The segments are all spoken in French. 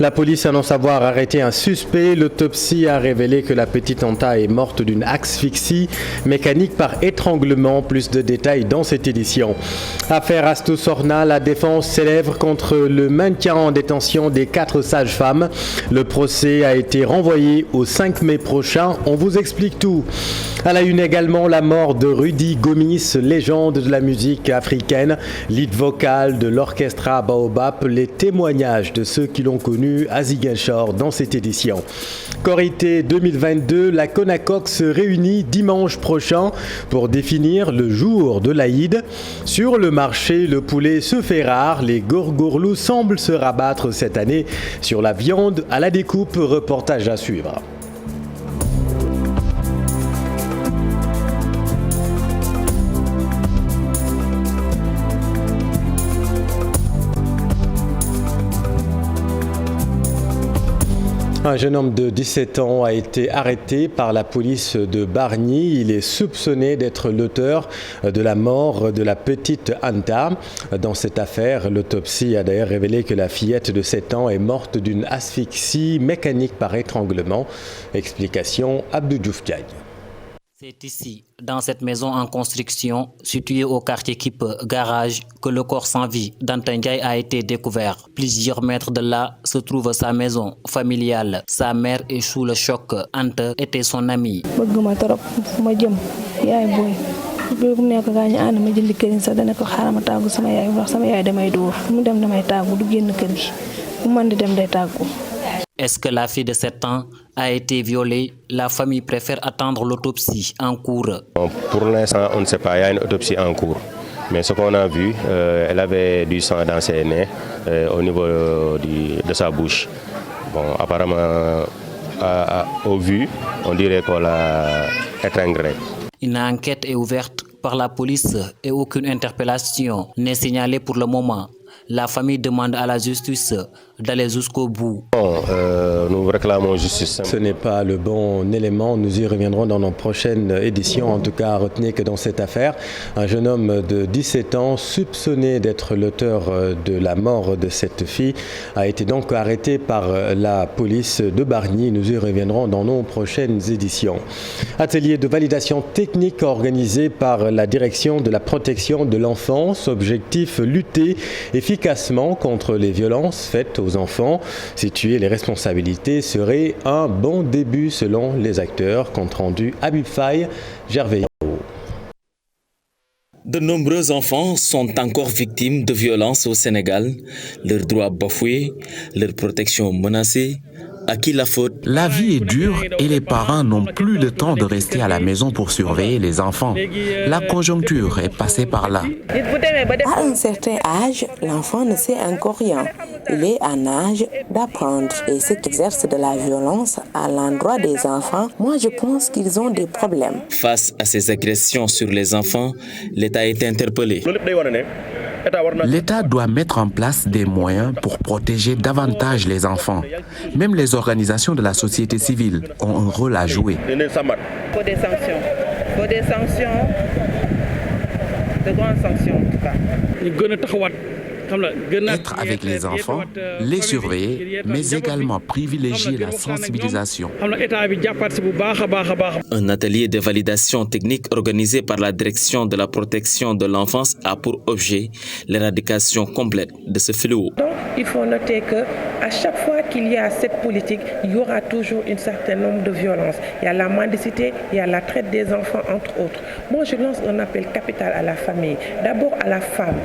La police annonce avoir arrêté un suspect. L'autopsie a révélé que la petite Anta est morte d'une asphyxie mécanique par étranglement. Plus de détails dans cette édition. Affaire Astou Sorna, la défense s'élève contre le maintien en détention des 4 sages-femmes. Le procès a été renvoyé au 5 mai prochain. On vous explique tout. À la une également, la mort de Rudy Gomis, légende de la musique africaine, lead vocal de l'orchestra Baobab, les témoignages de ceux qui l'ont connu à Ziguinchor dans cette édition. Korité 2022, la CONACOC se réunit dimanche prochain pour définir le jour de l'Aïd. Sur le marché, le poulet se fait rare. Les gourgourlous semblent se rabattre cette année sur la viande à la découpe. Reportage à suivre. Un jeune homme de 17 ans a été arrêté par la police de Bargny. Il est soupçonné d'être l'auteur de la mort de la petite Anta. Dans cette affaire, l'autopsie a d'ailleurs révélé que la fillette de 7 ans est morte d'une asphyxie mécanique par étranglement. Explication Abdou Diouf Diagne. C'est ici, dans cette maison en construction, située au quartier Kip Garage, que le corps sans vie d'Anta Ndiaye a été découvert. Plusieurs mètres de là se trouve sa maison familiale. Sa mère est sous le choc. Anta était son amie. Est-ce que la fille de 7 ans a été violée? La famille préfère attendre l'autopsie en cours. Pour l'instant, on ne sait pas, il y a une autopsie en cours. Mais ce qu'on a vu, elle avait du sang dans ses nez, au niveau de sa bouche. Bon, apparemment, au vu, on dirait qu'on l'a étranglée. Une enquête est ouverte par la police et aucune interpellation n'est signalée pour le moment. La famille demande à la justice d'aller jusqu'au bout. Nous réclamons justice. Ce n'est pas le bon élément. Nous y reviendrons dans nos prochaines éditions. En tout cas, retenez que dans cette affaire, un jeune homme de 17 ans, soupçonné d'être l'auteur de la mort de cette fille, a été donc arrêté par la police de Bargny. Nous y reviendrons dans nos prochaines éditions. Atelier de validation technique organisé par la direction de la protection de l'enfance. Objectif, lutter efficacement contre les violences faites aux enfants. Situer les responsabilités serait un bon début selon les acteurs. Compte rendu Habib Faye, Gervais. De nombreux enfants sont encore victimes de violences au Sénégal. Leurs droits bafoués, leur protection menacée. À qui la faute? La vie est dure et les parents n'ont plus le temps de rester à la maison pour surveiller les enfants. La conjoncture est passée par là. À un certain âge, l'enfant ne sait encore rien. Il est en âge d'apprendre. Et ceux qui exercent de la violence à l'endroit des enfants, moi je pense qu'ils ont des problèmes. Face à ces agressions sur les enfants, l'État a été interpellé. L'État doit mettre en place des moyens pour protéger davantage les enfants. Même les organisations de la société civile ont un rôle à jouer. Il faut des sanctions. Il faut des sanctions, de grandes sanctions en tout cas. Être avec les enfants, les surveiller, mais également privilégier la sensibilisation. Un atelier de validation technique organisé par la direction de la protection de l'enfance a pour objet l'éradication complète de ce fléau. Donc, il faut noter qu'à chaque fois qu'il y a cette politique, il y aura toujours un certain nombre de violences. Il y a la mendicité, il y a la traite des enfants, entre autres. Moi, je lance un appel capital à la famille. D'abord à la femme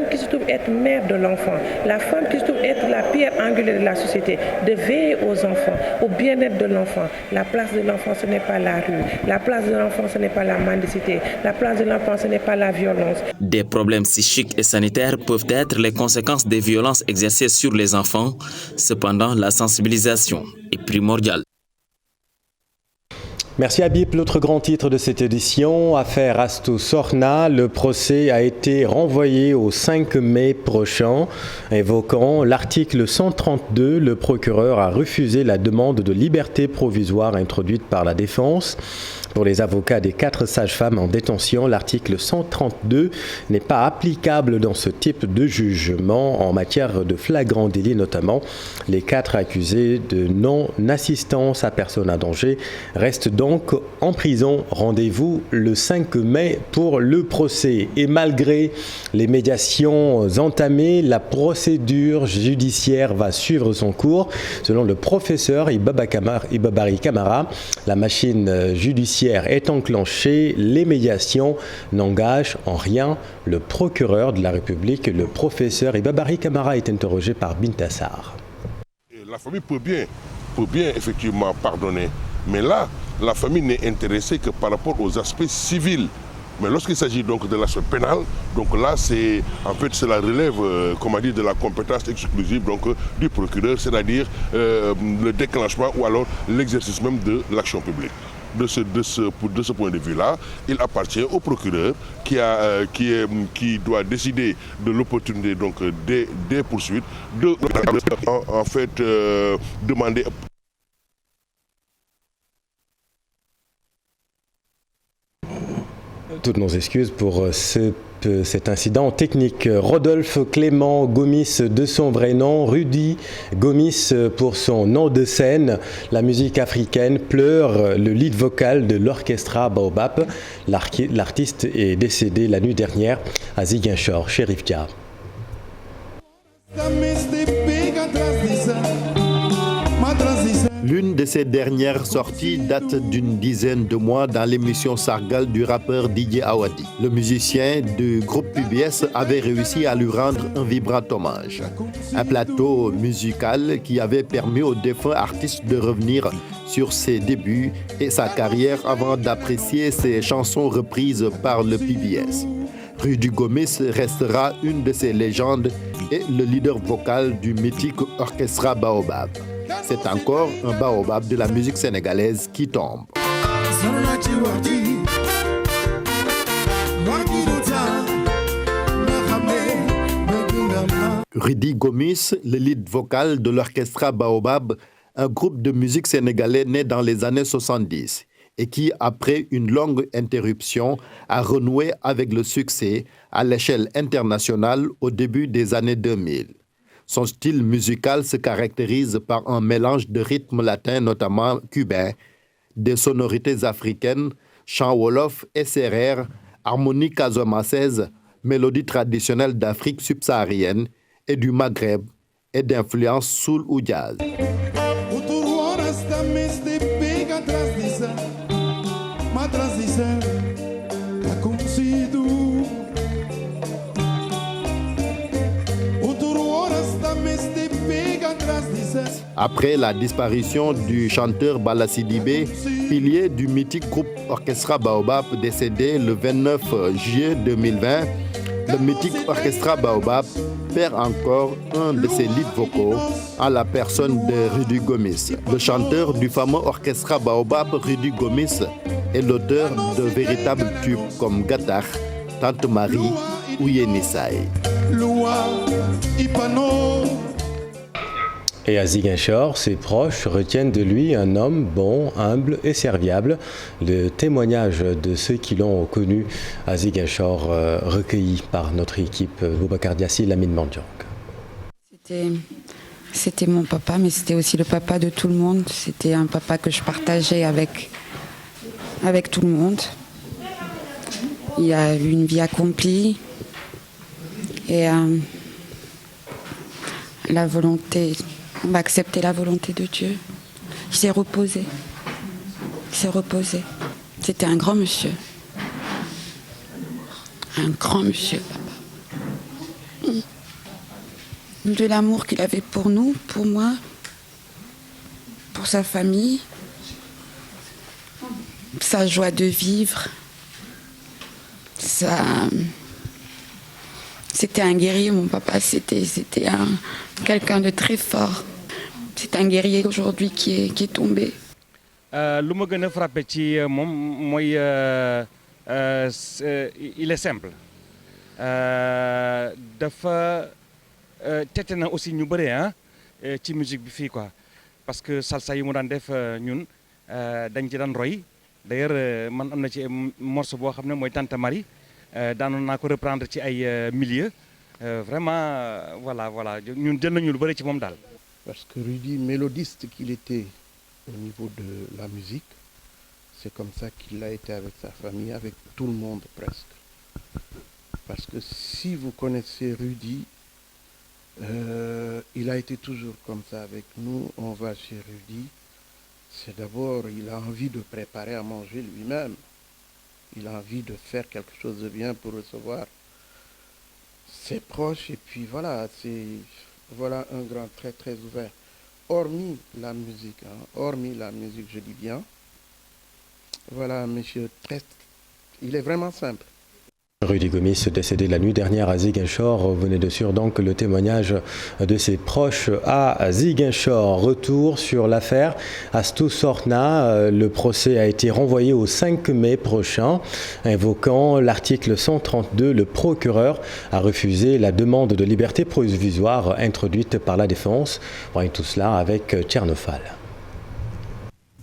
qui se trouve être mère de l'enfant, la femme qui se trouve être la pierre angulaire de la société, de veiller aux enfants, au bien-être de l'enfant. La place de l'enfant, ce n'est pas la rue. La place de l'enfant, ce n'est pas la mendicité. La place de l'enfant, ce n'est pas la violence. Des problèmes psychiques et sanitaires peuvent être les conséquences des violences exercées sur les enfants. Cependant, la sensibilisation est primordiale. Merci Habib. L'autre grand titre de cette édition, affaire Astou Sorna. Le procès a été renvoyé au 5 mai prochain. Évoquant l'article 132, le procureur a refusé la demande de liberté provisoire introduite par la défense. Pour les avocats des 4 sages-femmes en détention, l'article 132 n'est pas applicable dans ce type de jugement en matière de flagrant délit notamment. Les 4 accusés de non-assistance à personne en danger restent donc en prison. Rendez-vous le 5 mai pour le procès. Et malgré les médiations entamées, la procédure judiciaire va suivre son cours. Selon le professeur Ibabari Camara, la machine judiciaire est enclenchée. Les médiations n'engagent en rien le procureur de la République. Le professeur Ibabari Camara est interrogé par Bintassar. La famille peut bien effectivement pardonner, mais là, la famille n'est intéressée que par rapport aux aspects civils. Mais lorsqu'il s'agit donc de l'aspect pénal, donc là c'est cela relève de la compétence exclusive du procureur, c'est-à-dire le déclenchement ou alors l'exercice même de l'action publique. De ce point de vue-là, il appartient au procureur qui doit décider de l'opportunité des poursuites, demander. Toutes nos excuses pour cet incident technique. Rodolphe Clément Gomis de son vrai nom, Rudy Gomis pour son nom de scène. La musique africaine pleure le lead vocal de l'orchestra Baobab. L'artiste est décédé la nuit dernière à Ziguinchor, Chérif Dia. L'une de ses dernières sorties date d'une dizaine de mois dans l'émission Sargal du rappeur Didier Awadi. Le musicien du groupe PBS avait réussi à lui rendre un vibrant hommage. Un plateau musical qui avait permis au défunt artiste de revenir sur ses débuts et sa carrière avant d'apprécier ses chansons reprises par le PBS. Rudy Gomis restera une de ses légendes et le leader vocal du mythique orchestra Baobab. C'est encore un baobab de la musique sénégalaise qui tombe. Rudy Gomis, le lead vocal de l'orchestra Baobab, un groupe de musique sénégalais né dans les années 70 et qui, après une longue interruption, a renoué avec le succès à l'échelle internationale au début des années 2000. Son style musical se caractérise par un mélange de rythmes latins, notamment cubains, des sonorités africaines, chants wolof et sérères, harmonie casamançaise, mélodies traditionnelles d'Afrique subsaharienne et du Maghreb et d'influence soul ou jazz. Après la disparition du chanteur Bala Sidibé, pilier du mythique groupe Orchestra Baobab décédé le 29 juillet 2020, le mythique Orchestra Baobab perd encore un de ses leads vocaux en la personne de Rudy Gomis. Le chanteur du fameux Orchestra Baobab, Rudy Gomis, est l'auteur de véritables tubes comme Gatar, Tante Marie ou Yenissaï. Et à Ziguinchor, ses proches retiennent de lui un homme bon, humble et serviable. Le témoignage de ceux qui l'ont connu à Ziguinchor, recueilli par notre équipe Boubacar Diassi, Lamine Mandiang. C'était mon papa, mais c'était aussi le papa de tout le monde. C'était un papa que je partageais avec tout le monde. Il a eu une vie accomplie et la volonté... On va accepter la volonté de Dieu. Il s'est reposé. C'était un grand monsieur. Un grand monsieur, papa. De l'amour qu'il avait pour nous, pour moi, pour sa famille, sa joie de vivre. C'était un guerrier, mon papa. C'était quelqu'un de très fort. C'est un guerrier aujourd'hui qui est tombé. Ce qui m'a frappé ci moom il est simple. Dafa tete na aussi ñu bëri ci musique bi fii quoi parce que salsa yi mu daan def ñun dañ ci daan roy d'ailleurs man am na ci morceau boo xam ne mooy Tante Marie daanoon naa ko reprendre ci ay milieu vraiment voilà ñun jël nañu lu bëri ci moom daal. Parce que Rudy, mélodiste qu'il était au niveau de la musique, c'est comme ça qu'il a été avec sa famille, avec tout le monde presque. Parce que si vous connaissez Rudy, il a été toujours comme ça avec nous. On va chez Rudy, c'est d'abord, il a envie de préparer à manger lui-même. Il a envie de faire quelque chose de bien pour recevoir ses proches. Et puis voilà, voilà un grand très très ouvert. Hormis la musique, je dis bien. Voilà, monsieur, il est vraiment simple. Rudy Gomis, décédé la nuit dernière à Ziguinchor. Vous venez de suivre donc le témoignage de ses proches à Ziguinchor. Retour sur l'affaire Astou Sorna. Le procès a été renvoyé au 5 mai prochain. Invoquant l'article 132, le procureur a refusé la demande de liberté provisoire introduite par la défense. Voyons tout cela avec Tchernofal.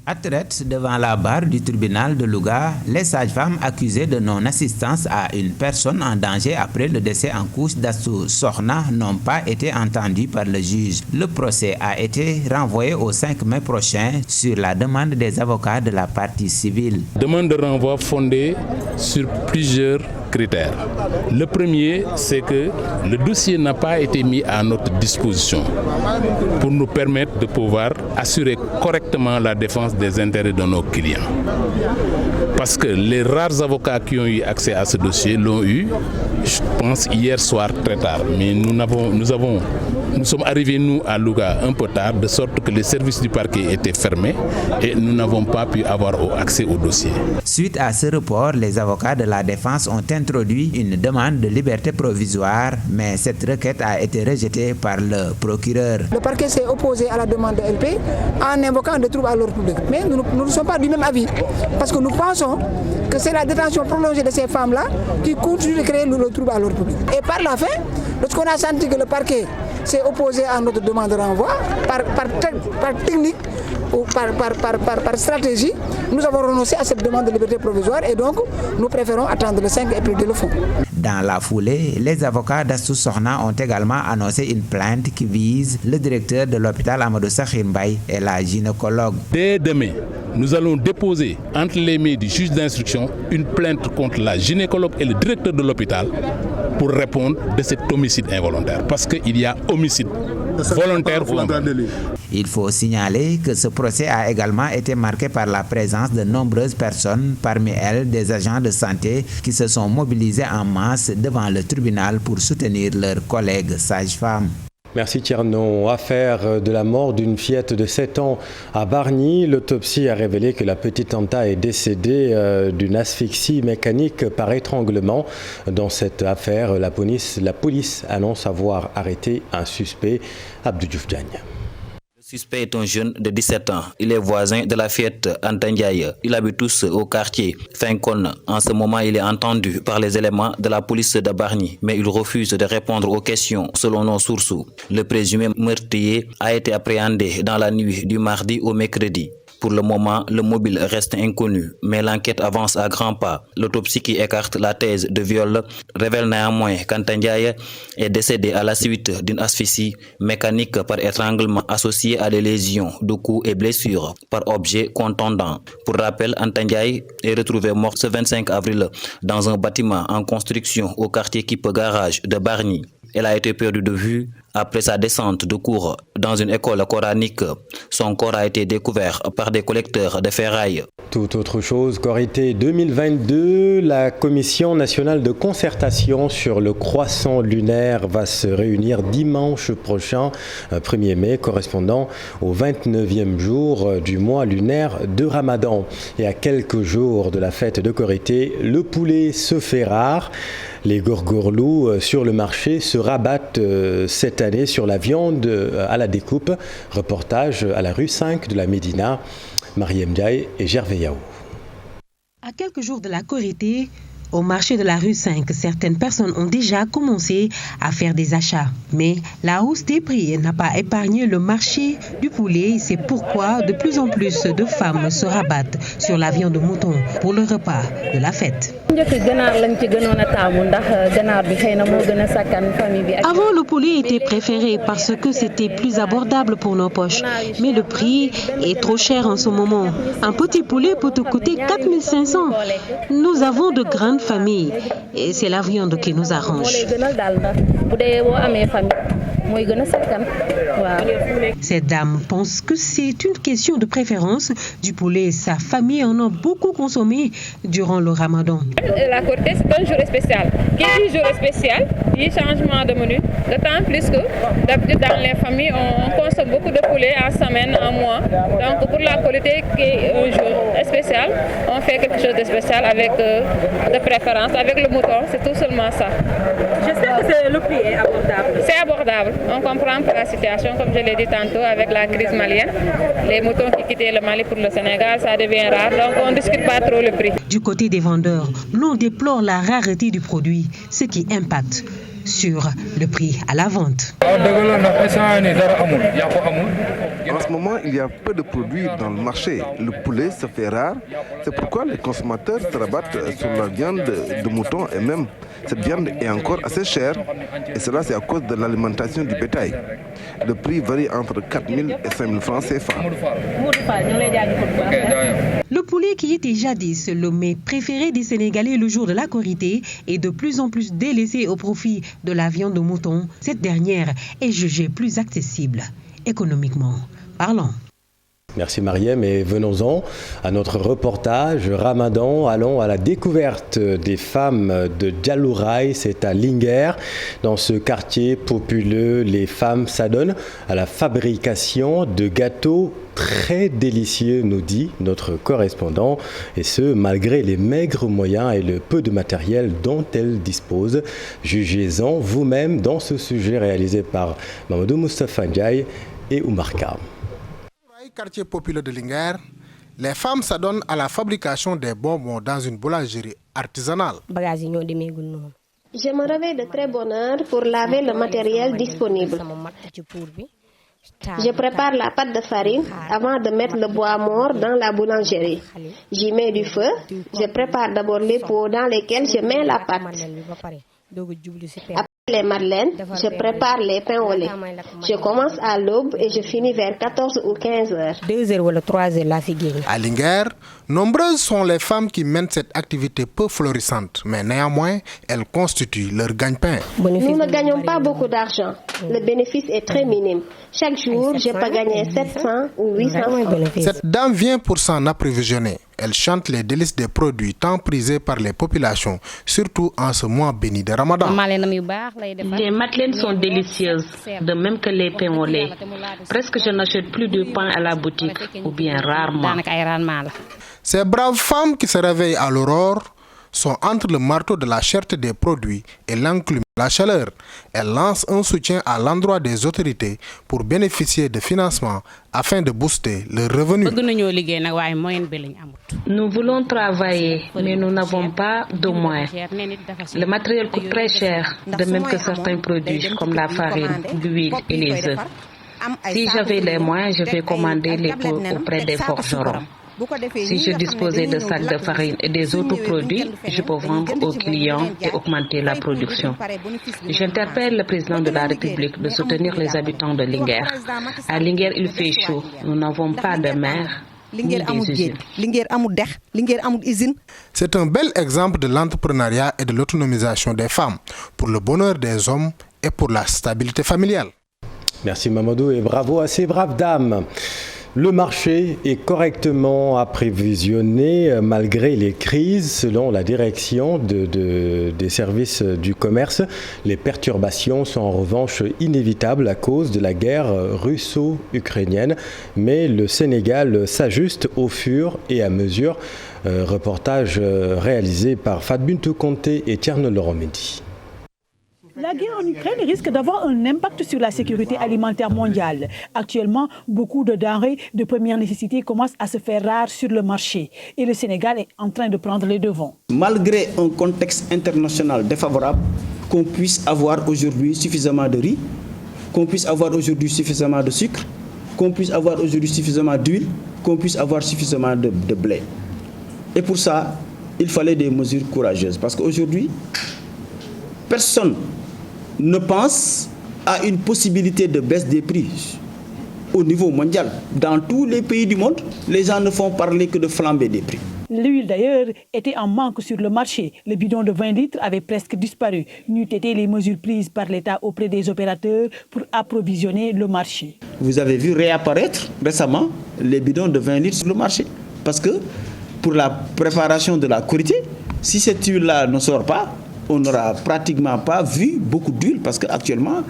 À traite devant la barre du tribunal de Louga, les sages-femmes accusées de non-assistance à une personne en danger après le décès en couche d'Astou Sorna n'ont pas été entendues par le juge. Le procès a été renvoyé au 5 mai prochain sur la demande des avocats de la partie civile. Demande de renvoi fondée sur plusieurs critères. Le premier, c'est que le dossier n'a pas été mis à notre disposition pour nous permettre de pouvoir assurer correctement la défense des intérêts de nos clients. Parce que les rares avocats qui ont eu accès à ce dossier l'ont eu, je pense, hier soir très tard. Mais nous sommes arrivés, nous, à Louga un peu tard, de sorte que les services du parquet étaient fermés et nous n'avons pas pu avoir accès au dossier. Suite à ce report, les avocats de la défense ont introduit une demande de liberté provisoire, mais cette requête a été rejetée par le procureur. Le parquet s'est opposé à la demande de LP en invoquant des troubles à l'ordre public. Mais nous ne sommes pas du même avis, parce que nous pensons que c'est la détention prolongée de ces femmes-là qui continue de créer le trouble à l'ordre public. Et par la fin, lorsqu'on a senti que le parquet s'est opposé à notre demande de renvoi, par technique ou par stratégie, nous avons renoncé à cette demande de liberté provisoire et donc nous préférons attendre le 5 et plaider le fond. Dans la foulée, les avocats d'Astou Sorna ont également annoncé une plainte qui vise le directeur de l'hôpital Amadou Sakhir Mbaye et la gynécologue. Dès demain, nous allons déposer entre les mains du juge d'instruction une plainte contre la gynécologue et le directeur de l'hôpital pour répondre de cet homicide involontaire. Parce qu'il y a homicide volontaire ou involontaire. Il faut signaler que ce procès a également été marqué par la présence de nombreuses personnes, parmi elles des agents de santé qui se sont mobilisés en masse devant le tribunal pour soutenir leurs collègues sages-femmes. Merci Tierno. Affaire de la mort d'une fillette de 7 ans à Bargny. L'autopsie a révélé que la petite Anta est décédée d'une asphyxie mécanique par étranglement. Dans cette affaire, la police annonce avoir arrêté un suspect, Abdou Diouf Diagne. Le suspect est un jeune de 17 ans. Il est voisin de la fillette Anta Ndiaye. Il habite tous au quartier Finkon. En ce moment, il est entendu par les éléments de la police de Bargny, mais il refuse de répondre aux questions selon nos sources. Le présumé meurtrier a été appréhendé dans la nuit du mardi au mercredi. Pour le moment, le mobile reste inconnu, mais l'enquête avance à grands pas. L'autopsie qui écarte la thèse de viol révèle néanmoins qu'Anta Ndiaye est décédé à la suite d'une asphyxie mécanique par étranglement associée à des lésions de coups et blessures par objet contondant. Pour rappel, Anta Ndiaye est retrouvée morte ce 25 avril dans un bâtiment en construction au quartier Kipp Garage de Bargny. Elle a été perdue de vue après sa descente de cours dans une école coranique. Son corps a été découvert par des collecteurs de ferraille. Tout autre chose, Korité 2022, la Commission nationale de concertation sur le croissant lunaire va se réunir dimanche prochain, 1er mai, correspondant au 29e jour du mois lunaire de Ramadan. Et à quelques jours de la fête de Korité, le poulet se fait rare. Les gorgorlous sur le marché se rabattent cette année sur la viande à la découpe. Reportage à la rue 5 de la Médina. Mariem Ndiaye et Gervais Yao. À quelques jours de la Korité, Au marché de la rue 5, certaines personnes ont déjà commencé à faire des achats. Mais la hausse des prix n'a pas épargné le marché du poulet. C'est pourquoi de plus en plus de femmes se rabattent sur la viande de mouton pour le repas de la fête. Avant, le poulet était préféré parce que c'était plus abordable pour nos poches. Mais le prix est trop cher en ce moment. Un petit poulet peut te coûter 4 500. Nous avons de grandes familles et c'est la viande qui nous arrange. Cette dame pense que c'est une question de préférence du poulet. Sa famille en a beaucoup consommé durant le ramadan. La Korité, c'est un jour spécial. Qui dit jour spécial, dit changement de menu. D'autant plus que d'habitude dans les familles, on consomme beaucoup de poulet en semaine, en mois. Donc pour la Korité, qui est un jour spécial, on fait quelque chose de spécial avec de préférence, avec le mouton. C'est tout seulement ça. J'espère que le prix est abordable. C'est abordable. On comprend la situation, comme je l'ai dit tantôt, avec la crise malienne. Les moutons qui quittaient le Mali pour le Sénégal, ça devient rare. Donc on ne discute pas trop le prix. Du côté des vendeurs, l'on déplore la rareté du produit, ce qui impacte sur le prix à la vente. En ce moment, il y a peu de produits dans le marché. Le poulet se fait rare. C'est pourquoi les consommateurs se rabattent sur la viande de mouton et même cette viande est encore assez chère. Et cela, c'est à cause de l'alimentation du bétail. Le prix varie entre 4 000 et 5 000 francs CFA. Le poulet qui était jadis le mets préféré des Sénégalais le jour de la Korité est de plus en plus délaissé au profit de la viande de mouton. Cette dernière est jugée plus accessible économiquement parlant. Merci Mariem et venons-en à notre reportage Ramadan. Allons à la découverte des femmes de Djalouray, c'est à Linguère. Dans ce quartier populeux, les femmes s'adonnent à la fabrication de gâteaux très délicieux, nous dit notre correspondant, et ce malgré les maigres moyens et le peu de matériel dont elles disposent. Jugez-en vous-même dans ce sujet réalisé par Mamadou Moustapha Ndiaye et Oumar Kam. Quartier populaire de Linguère, les femmes s'adonnent à la fabrication des bonbons dans une boulangerie artisanale. Je me réveille de très bonne heure pour laver le matériel disponible. Je prépare la pâte de farine avant de mettre le bois mort dans la boulangerie. J'y mets du feu. Je prépare d'abord les pots dans lesquels je mets la pâte. Après les madeleines, je prépare les pains au lait. Je commence à l'aube et je finis vers 14 ou 15 heures. 2 heures ou 3 heures la figure. À Linguère, nombreuses sont les femmes qui mènent cette activité peu florissante, mais néanmoins, elles constituent leur gagne-pain. Nous ne gagnons pas beaucoup d'argent. Le bénéfice est très minime. Chaque jour, je peux gagner 700 ou 800 francs. Cette dame vient pour s'en approvisionner. Elle chante les délices des produits tant prisés par les populations, surtout en ce mois béni de Ramadan. Les madeleines sont délicieuses, de même que les pains au lait. Presque je n'achète plus de pain à la boutique, ou bien rarement. Ces braves femmes qui se réveillent à l'aurore sont entre le marteau de la cherté des produits et l'enclume de la chaleur. Elles lancent un soutien à l'endroit des autorités pour bénéficier de financements afin de booster leurs revenus. Nous voulons travailler, mais nous n'avons pas de moyens. Le matériel coûte très cher, de même que certains produits comme la farine, l'huile et les œufs. Si j'avais les moyens, je vais commander les pots auprès des forgerons. Si je disposais de sacs de farine et des autres produits, je peux vendre aux clients et augmenter la production. J'interpelle le président de la République de soutenir les habitants de Linguère. À Linguère, il fait chaud. Nous n'avons pas de mer ni des usines. C'est un bel exemple de l'entrepreneuriat et de l'autonomisation des femmes pour le bonheur des hommes et pour la stabilité familiale. Merci Mamadou et bravo à ces braves dames. Le marché est correctement apprévisionné malgré les crises, selon la direction des services du commerce. Les perturbations sont en revanche inévitables à cause de la guerre russo-ukrainienne, mais le Sénégal s'ajuste au fur et à mesure. Reportage réalisé par Fat Bintou Conté et Tierno Laurent Mendy. La guerre en Ukraine risque d'avoir un impact sur la sécurité alimentaire mondiale. Actuellement, beaucoup de denrées de première nécessité commencent à se faire rares sur le marché. Et le Sénégal est en train de prendre les devants. Malgré un contexte international défavorable, qu'on puisse avoir aujourd'hui suffisamment de riz, qu'on puisse avoir aujourd'hui suffisamment de sucre, qu'on puisse avoir aujourd'hui suffisamment d'huile, qu'on puisse avoir suffisamment de blé. Et pour ça, il fallait des mesures courageuses. Parce qu'aujourd'hui, personne ne pense à une possibilité de baisse des prix au niveau mondial. Dans tous les pays du monde, les gens ne font parler que de flambée des prix. L'huile d'ailleurs était en manque sur le marché. Le bidon de 20 litres avait presque disparu. N'eût été les mesures prises par l'État auprès des opérateurs pour approvisionner le marché. Vous avez vu réapparaître récemment les bidons de 20 litres sur le marché. Parce que pour la préparation de la Korité, si cette huile-là ne sort pas, on n'aura pratiquement pas vu beaucoup d'huile parce qu'actuellement,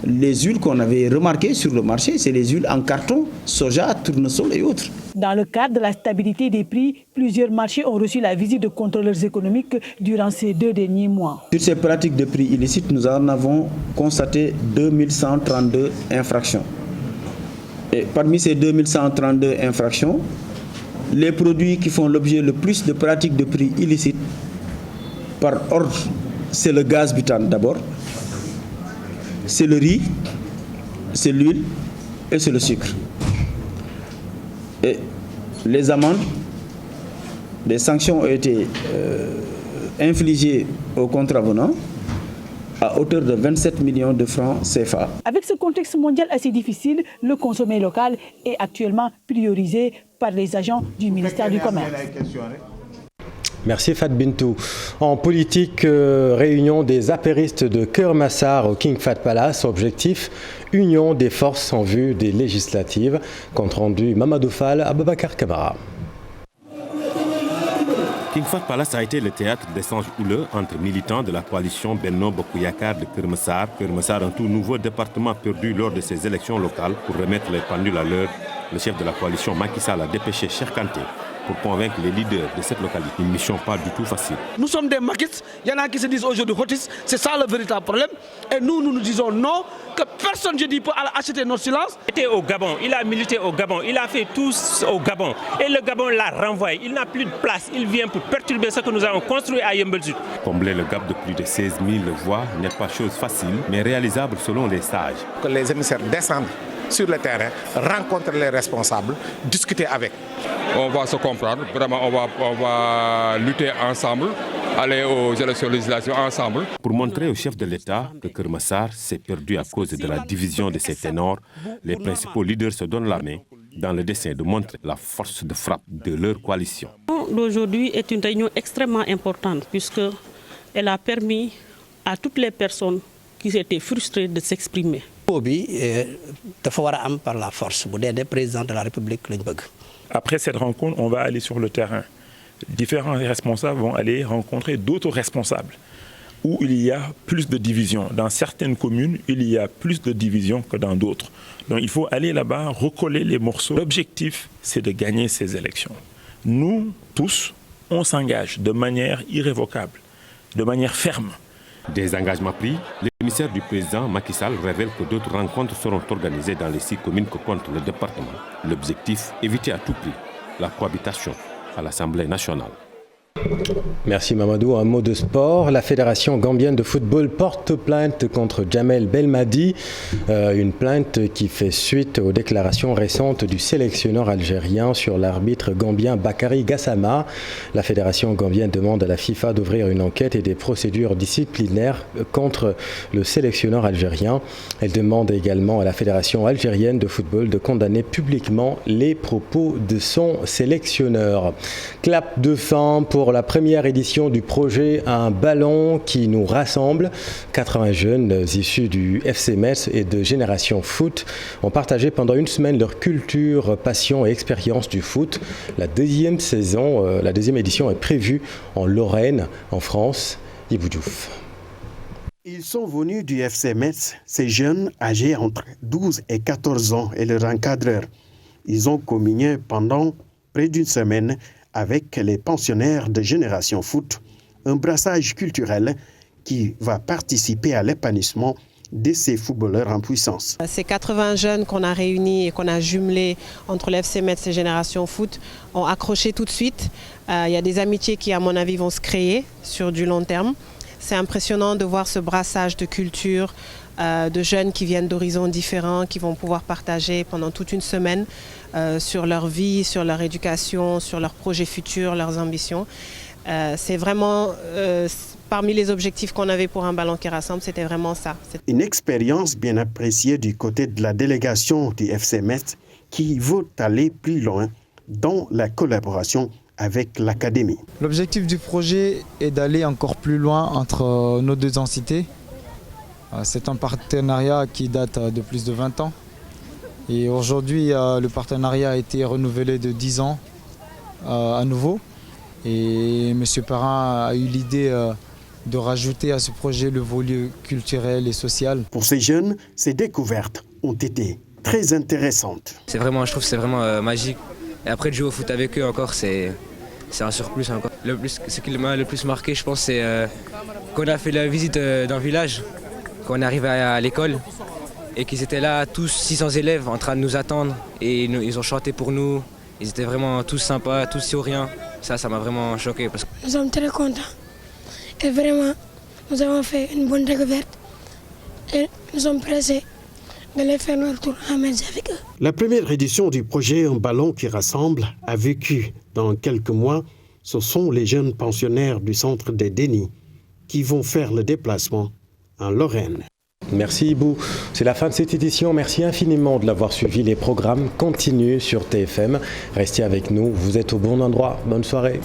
les huiles qu'on avait remarquées sur le marché, c'est les huiles en carton, soja, tournesol et autres. Dans le cadre de la stabilité des prix, plusieurs marchés ont reçu la visite de contrôleurs économiques durant ces 2 derniers mois. Sur ces pratiques de prix illicites, nous en avons constaté 2132 infractions. Et parmi ces 2132 infractions, les produits qui font l'objet le plus de pratiques de prix illicites, par ordre, c'est le gaz butane d'abord, c'est le riz, c'est l'huile et c'est le sucre. Et les amendes, les sanctions ont été infligées aux contrevenants à hauteur de 27 millions de francs CFA. Avec ce contexte mondial assez difficile, le consommé local est actuellement priorisé par les agents du ministère du Commerce. Merci Fat Bintou. En politique, réunion des apéristes de Keur Massar au King Fahd Palace. Objectif, union des forces en vue des législatives. Compte rendu Mamadou Fall, Aboubacar Camara. King Fahd Palace a été le théâtre d'échanges houleux entre militants de la coalition Benno Bokk Yakaar de Keur Massar. Keur Massar, un tout nouveau département perdu lors de ces élections locales. Pour remettre les pendules à l'heure, le chef de la coalition Macky Sall a dépêché Cheikh Kanté pour convaincre les leaders de cette localité. Une mission pas du tout facile. Nous sommes des maquistes, il y en a qui se disent aujourd'hui hotistes, c'est ça le véritable problème. Et nous disons non, que personne, je dis, peut acheter notre silence. Il était au Gabon, il a milité au Gabon, il a fait tout au Gabon. Et le Gabon l'a renvoyé, il n'a plus de place, il vient pour perturber ce que nous avons construit à Yeumbeul Sud. Combler le gap de plus de 16 000 voix n'est pas chose facile, mais réalisable selon les sages. Que les émissaires descendent sur le terrain, rencontrer les responsables, discuter avec. On va se comprendre, vraiment on va lutter ensemble, aller aux élections législatives ensemble. Pour montrer au chef de l'État que Keur Massar s'est perdu à cause de la division de ses ténors, les principaux leaders se donnent la main dans le dessein de montrer la force de frappe de leur coalition. D'aujourd'hui est une réunion extrêmement importante puisqu'elle a permis à toutes les personnes qui étaient frustrées de s'exprimer. Par la force, le président de la République. Après cette rencontre, on va aller sur le terrain. Différents responsables vont aller rencontrer d'autres responsables où il y a plus de divisions. Dans certaines communes, il y a plus de divisions que dans d'autres. Donc il faut aller là-bas, recoller les morceaux. L'objectif, c'est de gagner ces élections. Nous, tous, on s'engage de manière irrévocable, de manière ferme. Des engagements pris, l'émissaire du président Macky Sall révèle que d'autres rencontres seront organisées dans les 6 communes que compte le département. L'objectif, éviter à tout prix la cohabitation à l'Assemblée nationale. Merci Mamadou. Un mot de sport. La Fédération gambienne de football porte plainte contre Djamel Belmadi. Une plainte qui fait suite aux déclarations récentes du sélectionneur algérien sur l'arbitre gambien Bakary Gassama. La Fédération gambienne demande à la FIFA d'ouvrir une enquête et des procédures disciplinaires contre le sélectionneur algérien. Elle demande également à la Fédération algérienne de football de condamner publiquement les propos de son sélectionneur. Clap de fin pour la première édition du projet Un ballon qui nous rassemble. 80 jeunes issus du FC Metz et de Génération Foot ont partagé pendant une semaine leur culture, passion et expérience du foot. La deuxième édition est prévue en Lorraine, en France. Ibou Diouf. Ils sont venus du FC Metz, ces jeunes âgés entre 12 et 14 ans et leur encadreur. Ils ont communié pendant près d'une semaine avec les pensionnaires de Génération Foot, un brassage culturel qui va participer à l'épanouissement de ces footballeurs en puissance. Ces 80 jeunes qu'on a réunis et qu'on a jumelés entre l'FC Metz et Génération Foot ont accroché tout de suite. Il y a des amitiés qui, à mon avis, vont se créer sur du long terme. C'est impressionnant de voir ce brassage de culture, de jeunes qui viennent d'horizons différents, qui vont pouvoir partager pendant toute une semaine sur leur vie, sur leur éducation, sur leurs projets futurs, leurs ambitions. C'est vraiment, parmi les objectifs qu'on avait pour Un ballon qui rassemble, c'était vraiment ça. Une expérience bien appréciée du côté de la délégation du FC Metz qui veut aller plus loin dans la collaboration avec l'académie. L'objectif du projet est d'aller encore plus loin entre nos deux entités. C'est un partenariat qui date de plus de 20 ans. Et aujourd'hui, le partenariat a été renouvelé de 10 ans à nouveau. Et M. Perrin a eu l'idée de rajouter à ce projet le volet culturel et social. Pour ces jeunes, ces découvertes ont été très intéressantes. Je trouve que c'est vraiment magique. Et après, de jouer au foot avec eux encore, c'est un surplus encore. Ce qui m'a le plus marqué, je pense, c'est qu'on a fait la visite d'un village, qu'on est arrivé à l'école et qu'ils étaient là, tous 600 élèves, en train de nous attendre. Et ils ont chanté pour nous. Ils étaient vraiment tous sympas, tous souriants. Ça m'a vraiment choqué. Nous sommes très contents. Et vraiment, nous avons fait une bonne découverte. Et nous sommes pressés d'aller faire notre tour à Metz avec eux. La première édition du projet Un ballon qui rassemble a vécu dans quelques mois. Ce sont les jeunes pensionnaires du centre des Denis qui vont faire le déplacement en Lorraine. Merci Ibou. C'est la fin de cette édition. Merci infiniment de l'avoir suivi. Les programmes continuent sur TFM. Restez avec nous. Vous êtes au bon endroit. Bonne soirée.